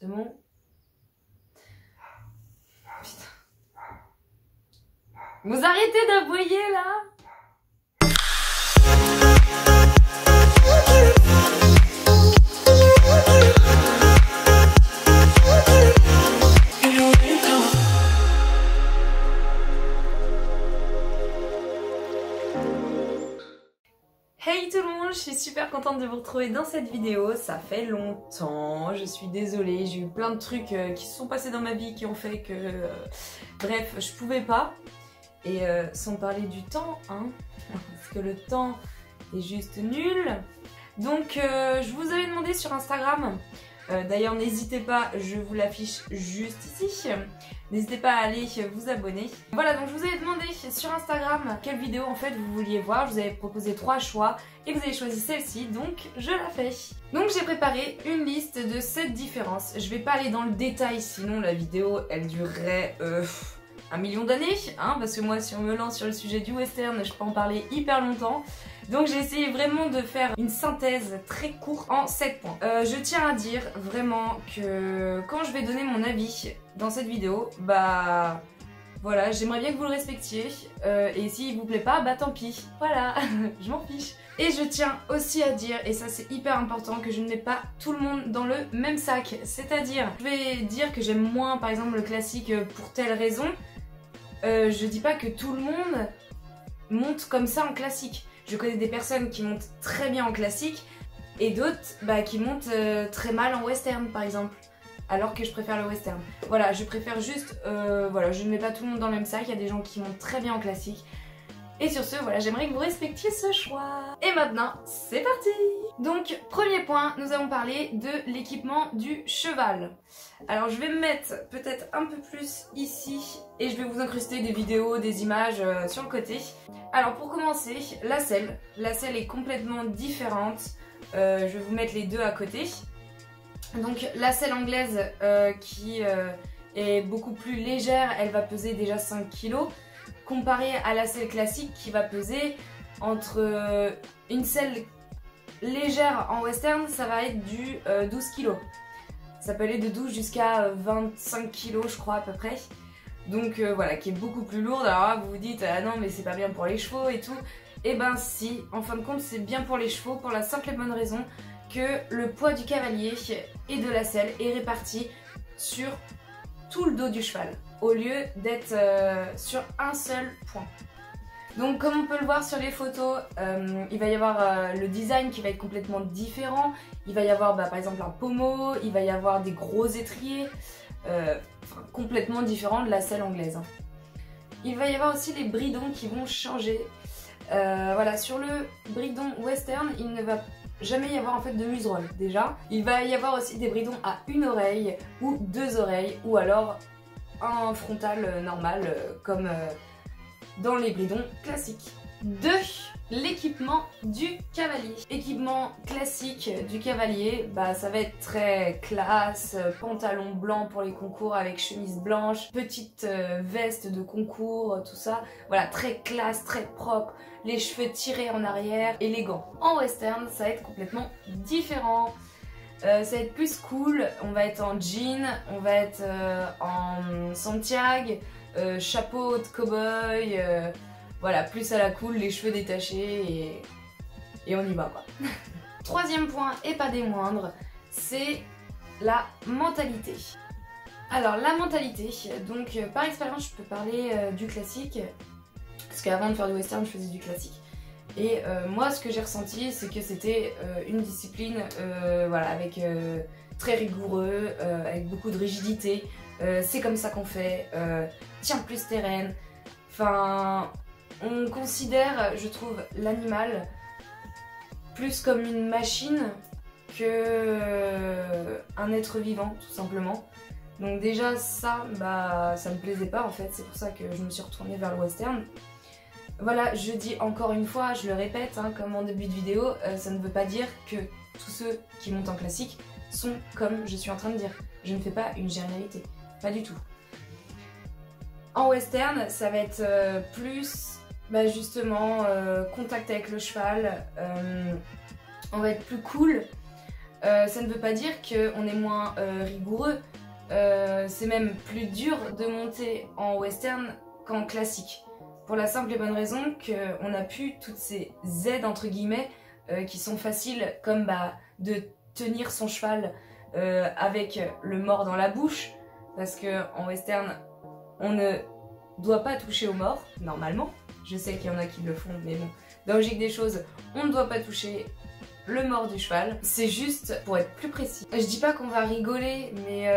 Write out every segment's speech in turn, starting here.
de mon... Putain. Vous arrêtez d'aboyer là? Hey tout le monde, je suis super contente de vous retrouver dans cette vidéo, ça fait longtemps, je suis désolée, j'ai eu plein de trucs qui se sont passés dans ma vie qui ont fait que... bref, je pouvais pas. Et sans parler du temps, hein, parce que le temps est juste nul. Donc je vous avais demandé sur Instagram, d'ailleurs n'hésitez pas, je vous l'affiche juste ici, n'hésitez pas à aller vous abonner. Voilà, donc je vous avais demandé sur Instagram quelle vidéo en fait vous vouliez voir, je vous avais proposé 3 choix et vous avez choisi celle-ci, donc je la fais. Donc j'ai préparé une liste de 7 différences, je vais pas aller dans le détail sinon la vidéo elle durerait... 1 million d'années, hein, parce que moi si on me lance sur le sujet du western, je peux en parler hyper longtemps. Donc j'ai essayé vraiment de faire une synthèse très courte en 7 points. Je tiens à dire vraiment que quand je vais donner mon avis dans cette vidéo, bah voilà, j'aimerais bien que vous le respectiez. Et s'il vous plaît pas, bah tant pis, voilà, je m'en fiche. Et je tiens aussi à dire, et ça c'est hyper important, que je ne mets pas tout le monde dans le même sac. C'est-à-dire, je vais dire que j'aime moins par exemple le classique pour telle raison. Je dis pas que tout le monde monte comme ça en classique. Je connais des personnes qui montent très bien en classique et d'autres bah, qui montent très mal en western par exemple. Alors que je préfère le western. Voilà, je préfère juste, voilà, je ne mets pas tout le monde dans le même sac. Il y a des gens qui montent très bien en classique. Et sur ce, voilà, j'aimerais que vous respectiez ce choix. Et maintenant, c'est parti! Donc, premier point, nous allons parler de l'équipement du cheval. Alors, je vais me mettre peut-être un peu plus ici et je vais vous incruster des vidéos, des images sur le côté. Alors, pour commencer, la selle. La selle est complètement différente. Je vais vous mettre les deux à côté. Donc, la selle anglaise qui est beaucoup plus légère, elle va peser déjà 5 kg. Comparé à la selle classique qui va peser entre une selle légère en western, ça va être du 12 kg. Ça peut aller de 12 jusqu'à 25 kg je crois à peu près. Donc voilà, qui est beaucoup plus lourde. Alors là vous vous dites ah non mais c'est pas bien pour les chevaux et tout. Et ben si, en fin de compte c'est bien pour les chevaux pour la simple et bonne raison que le poids du cavalier et de la selle est réparti sur tout le dos du cheval au lieu d'être sur un seul point. Donc comme on peut le voir sur les photos, il va y avoir le design qui va être complètement différent. Il va y avoir par exemple un pommeau, il va y avoir des gros étriers, complètement différents de la selle anglaise. Il va y avoir aussi les bridons qui vont changer. Voilà, sur le bridon western, il ne va jamais y avoir en fait de muserolle déjà. Il va y avoir aussi des bridons à une oreille ou 2 oreilles ou alors un frontal normal comme dans les bridons classiques. 2. L'équipement du cavalier. Équipement classique du cavalier, bah ça va être très classe, pantalon blanc pour les concours avec chemise blanche, petite veste de concours, tout ça. Voilà, très classe, très propre, les cheveux tirés en arrière, élégant. En western, ça va être complètement différent. Ça va être plus cool, on va être en jean, on va être en Santiago, chapeau de cow-boy, voilà, plus à la cool, les cheveux détachés et on y va quoi. Troisième point, et pas des moindres, c'est la mentalité. Alors la mentalité, donc par expérience je peux parler du classique, parce qu'avant de faire du western je faisais du classique. Et moi ce que j'ai ressenti c'est que c'était une discipline voilà, avec très rigoureux, avec beaucoup de rigidité, c'est comme ça qu'on fait, tiens plus tes rênes. Enfin, on considère, je trouve, l'animal plus comme une machine que un être vivant tout simplement. Donc déjà ça, bah ça me plaisait pas en fait, c'est pour ça que je me suis retournée vers le western. Voilà, je dis encore une fois, je le répète, hein, comme en début de vidéo, ça ne veut pas dire que tous ceux qui montent en classique sont comme je suis en train de dire. Je ne fais pas une généralité, pas du tout. En western, ça va être plus, bah justement, contact avec le cheval, on va être plus cool, Ça ne veut pas dire qu'on est moins rigoureux. C'est même plus dur de monter en western qu'en classique. Pour la simple et bonne raison qu'on a pu toutes ces aides entre guillemets qui sont faciles, comme de tenir son cheval avec le mors dans la bouche, parce que en western on ne doit pas toucher au mors normalement. Je sais qu'il y en a qui le font, mais bon, dans la logique des choses, on ne doit pas toucher le mors du cheval. C'est juste pour être plus précis. Je dis pas qu'on va rigoler, mais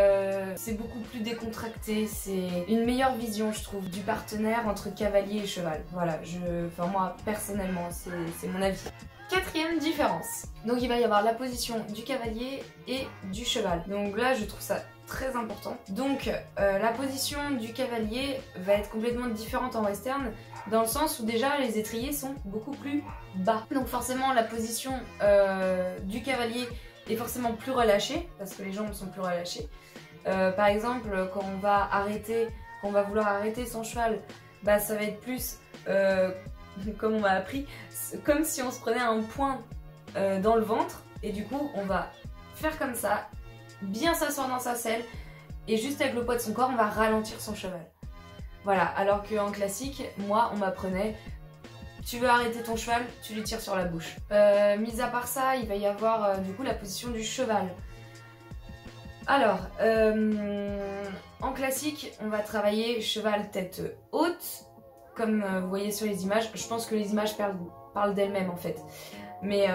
c'est beaucoup plus décontracté. C'est une meilleure vision, je trouve, du partenaire entre cavalier et cheval. Voilà, enfin moi personnellement, c'est mon avis. Quatrième différence. Donc il va y avoir la position du cavalier et du cheval. Donc là, je trouve ça très important. Donc la position du cavalier va être complètement différente en western, dans le sens où déjà les étriers sont beaucoup plus bas. Donc forcément la position du cavalier est forcément plus relâchée, parce que les jambes sont plus relâchées. Par exemple, quand on va vouloir arrêter son cheval, ça va être plus, comme on m'a appris, comme si on se prenait un point dans le ventre, et du coup on va faire comme ça, bien s'asseoir dans sa selle, et juste avec le poids de son corps on va ralentir son cheval. Voilà, alors qu'en classique, moi on m'apprenait, tu veux arrêter ton cheval, tu lui tires sur la bouche. Mis à part ça, il va y avoir du coup la position du cheval. Alors, en classique, on va travailler cheval tête haute, comme vous voyez sur les images. Je pense que les images parlent d'elles-mêmes en fait. Mais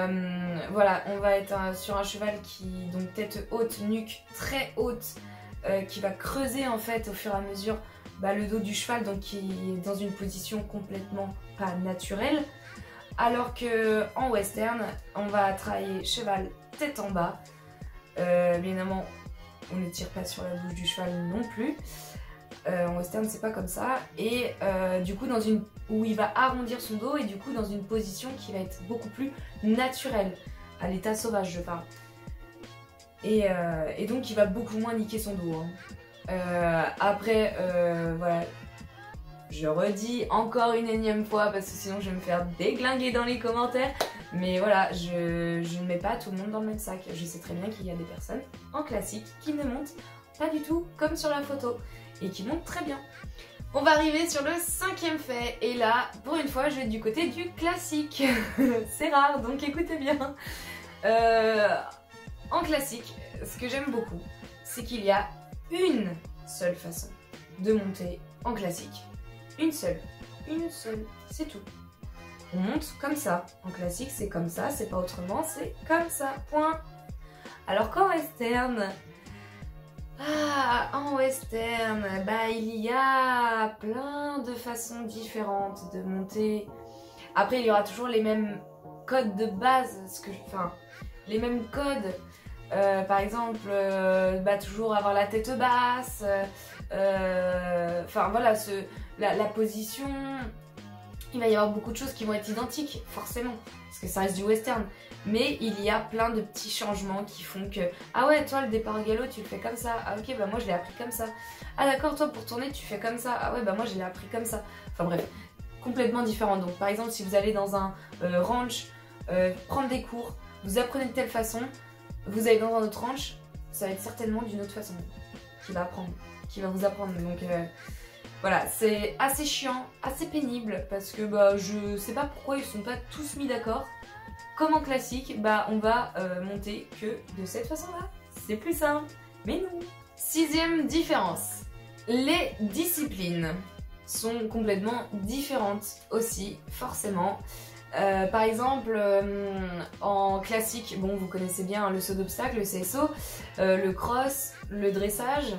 voilà, on va être sur un cheval qui, donc tête haute, nuque très haute, qui va creuser en fait au fur et à mesure le dos du cheval, donc qui est dans une position complètement pas naturelle. Alors que en western, on va travailler cheval tête en bas. Bien évidemment, on ne tire pas sur la bouche du cheval non plus. En western, c'est pas comme ça. Et du coup, où il va arrondir son dos, et du coup dans une position qui va être beaucoup plus naturelle, à l'état sauvage je parle. Et donc il va beaucoup moins niquer son dos. Après, voilà, je redis encore une énième fois parce que sinon je vais me faire déglinguer dans les commentaires. Mais voilà, je ne mets pas tout le monde dans le même sac. Je sais très bien qu'il y a des personnes en classique qui ne montent pas du tout comme sur la photo et qui montent très bien. On va arriver sur le cinquième fait, et là, pour une fois, je vais être du côté du classique. C'est rare, donc écoutez bien. En classique, ce que j'aime beaucoup, c'est qu'il y a une seule façon de monter en classique. Une seule, c'est tout. On monte comme ça. En classique, c'est comme ça, c'est pas autrement, c'est comme ça, point. Alors qu'en western, il y a plein de façons différentes de monter. Après, il y aura toujours les mêmes codes de base, les mêmes codes. Par exemple, toujours avoir la tête basse, voilà, la position. Il va y avoir beaucoup de choses qui vont être identiques, forcément, parce que ça reste du western. Mais il y a plein de petits changements qui font que ah ouais, toi le départ au galop tu le fais comme ça, ah ok, moi je l'ai appris comme ça. Ah d'accord, toi pour tourner tu fais comme ça, ah ouais, moi je l'ai appris comme ça. Enfin bref, complètement différent. Donc par exemple, si vous allez dans un ranch prendre des cours, vous apprenez de telle façon, vous allez dans un autre ranch, ça va être certainement d'une autre façon qui va vous apprendre. Donc voilà, c'est assez chiant, assez pénible, parce que je sais pas pourquoi ils sont pas tous mis d'accord. Comme en classique, on va monter que de cette façon-là. C'est plus simple, mais non. Sixième différence, les disciplines sont complètement différentes aussi, forcément. Par exemple, en classique, vous connaissez bien le saut d'obstacle, le CSO, le cross, le dressage.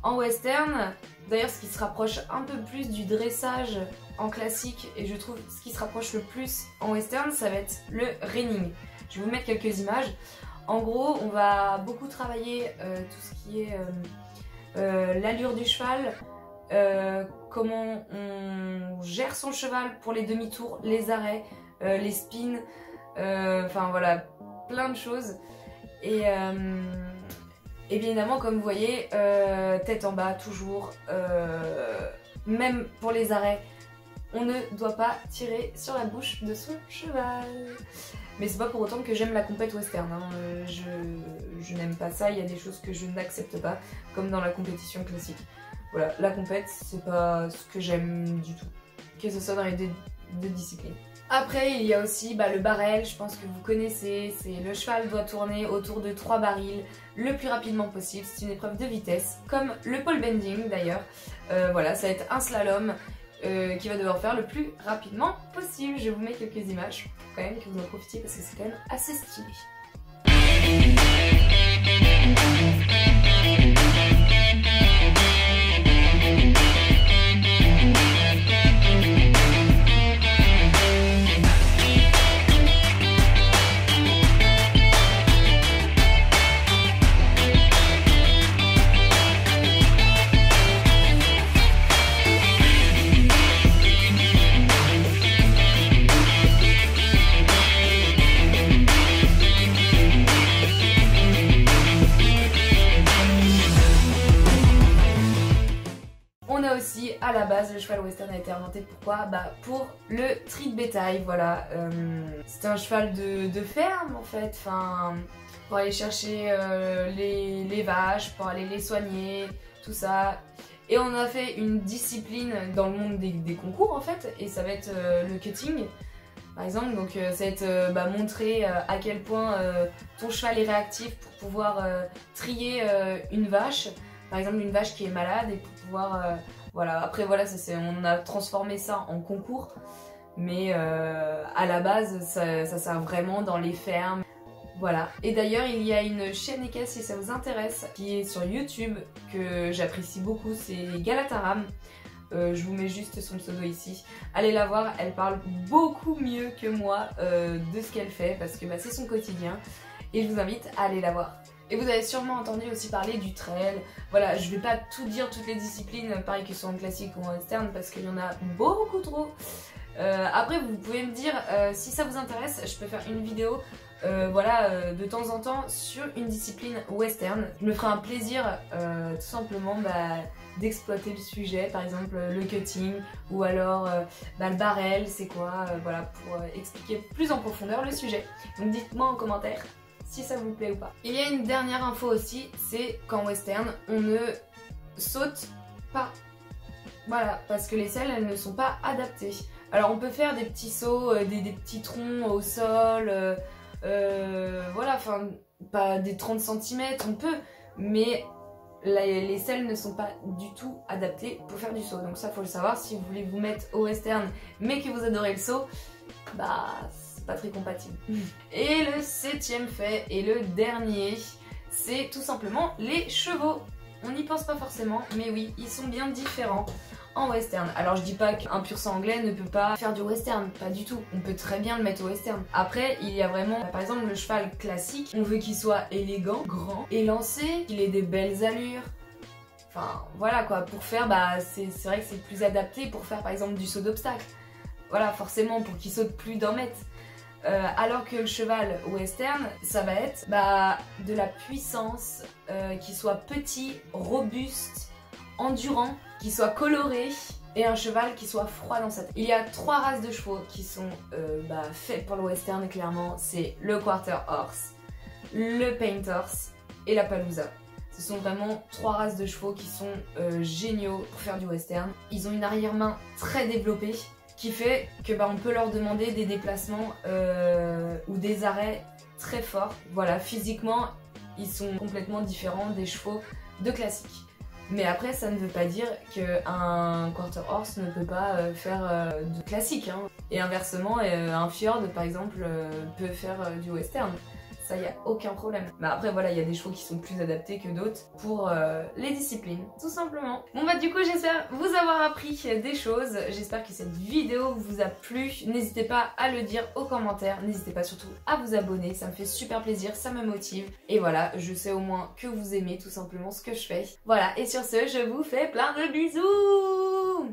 En western, d'ailleurs ce qui se rapproche un peu plus du dressage en classique, et je trouve ce qui se rapproche le plus en western, ça va être le reining. Je vais vous mettre quelques images. En gros, on va beaucoup travailler tout ce qui est l'allure du cheval, comment on gère son cheval pour les demi-tours, les arrêts, les spins, voilà, plein de choses. Et bien évidemment, comme vous voyez, tête en bas toujours, même pour les arrêts, on ne doit pas tirer sur la bouche de son cheval. Mais c'est pas pour autant que j'aime la compète western, hein. Je n'aime pas ça, il y a des choses que je n'accepte pas, comme dans la compétition classique. Voilà, la compète, c'est pas ce que j'aime du tout, que ce soit dans les deux disciplines. Après, il y a aussi le barrel, je pense que vous connaissez, c'est le cheval doit tourner autour de 3 barils le plus rapidement possible, c'est une épreuve de vitesse, comme le pole bending d'ailleurs. Voilà, ça va être un slalom qui va devoir faire le plus rapidement possible. Je vous mets quelques images pour quand même que vous en profitiez parce que c'est quand même assez stylé. Aussi, à la base, le cheval western a été inventé pourquoi? Pour le tri de bétail, voilà. C'était un cheval de ferme en fait, enfin, pour aller chercher les vaches, pour aller les soigner, tout ça. Et on a fait une discipline dans le monde des concours en fait, et ça va être le cutting. Par exemple, donc ça va être montrer à quel point ton cheval est réactif pour pouvoir trier une vache. Par exemple, une vache qui est malade et pour pouvoir... voilà. Après, voilà, on a transformé ça en concours. Mais à la base, ça sert vraiment dans les fermes. Voilà. Et d'ailleurs, il y a une chaîne équestre, si ça vous intéresse, qui est sur YouTube, que j'apprécie beaucoup, c'est Galataram. Je vous mets juste son pseudo ici. Allez la voir, elle parle beaucoup mieux que moi de ce qu'elle fait, parce que c'est son quotidien. Et je vous invite à aller la voir. Et vous avez sûrement entendu aussi parler du trail. Voilà, je vais pas tout dire, toutes les disciplines, pareil que ce soit en classique ou en western, parce qu'il y en a beaucoup trop. Après, vous pouvez me dire, si ça vous intéresse, je peux faire une vidéo, de temps en temps, sur une discipline western. Je me ferai un plaisir, tout simplement, d'exploiter le sujet, par exemple le cutting, ou alors le barrel, c'est quoi, voilà, pour expliquer plus en profondeur le sujet. Donc dites-moi en commentaire si ça vous plaît ou pas. Il y a une dernière info aussi, c'est qu'en western, on ne saute pas. Voilà, parce que les selles, elles ne sont pas adaptées. Alors on peut faire des petits sauts, des petits troncs au sol, voilà, enfin, pas des 30 cm, on peut, mais les selles ne sont pas du tout adaptées pour faire du saut. Donc ça, faut le savoir, si vous voulez vous mettre au western, mais que vous adorez le saut, pas très compatible. Et le 7e fait, et le dernier, c'est tout simplement les chevaux. On n'y pense pas forcément, mais oui, ils sont bien différents en western. Alors je dis pas qu'un pur sang anglais ne peut pas faire du western, pas du tout. On peut très bien le mettre au western. Après, il y a vraiment, par exemple, le cheval classique, on veut qu'il soit élégant, grand, élancé, qu'il ait des belles allures. Enfin, voilà quoi, pour faire, c'est vrai que c'est plus adapté pour faire par exemple du saut d'obstacle. Voilà, forcément, pour qu'il saute plus d'1 mètre. Alors que le cheval western, ça va être de la puissance, qui soit petit, robuste, endurant, qui soit coloré, et un cheval qui soit froid dans sa tête. Il y a 3 races de chevaux qui sont faits pour le western, clairement. C'est le quarter horse, le paint horse et la palousa. Ce sont vraiment 3 races de chevaux qui sont géniaux pour faire du western. Ils ont une arrière-main très développée, qui fait que on peut leur demander des déplacements ou des arrêts très forts. Voilà, physiquement, ils sont complètement différents des chevaux de classique. Mais après, ça ne veut pas dire qu'un quarter horse ne peut pas faire du classique, hein. Et inversement, un fjord, par exemple, peut faire du western. Ça, y a aucun problème. Mais après, voilà, il y a des chevaux qui sont plus adaptés que d'autres pour les disciplines, tout simplement. Bon du coup, j'espère vous avoir appris des choses. J'espère que cette vidéo vous a plu. N'hésitez pas à le dire aux commentaires. N'hésitez pas surtout à vous abonner. Ça me fait super plaisir, ça me motive. Et voilà, je sais au moins que vous aimez tout simplement ce que je fais. Voilà, et sur ce, je vous fais plein de bisous.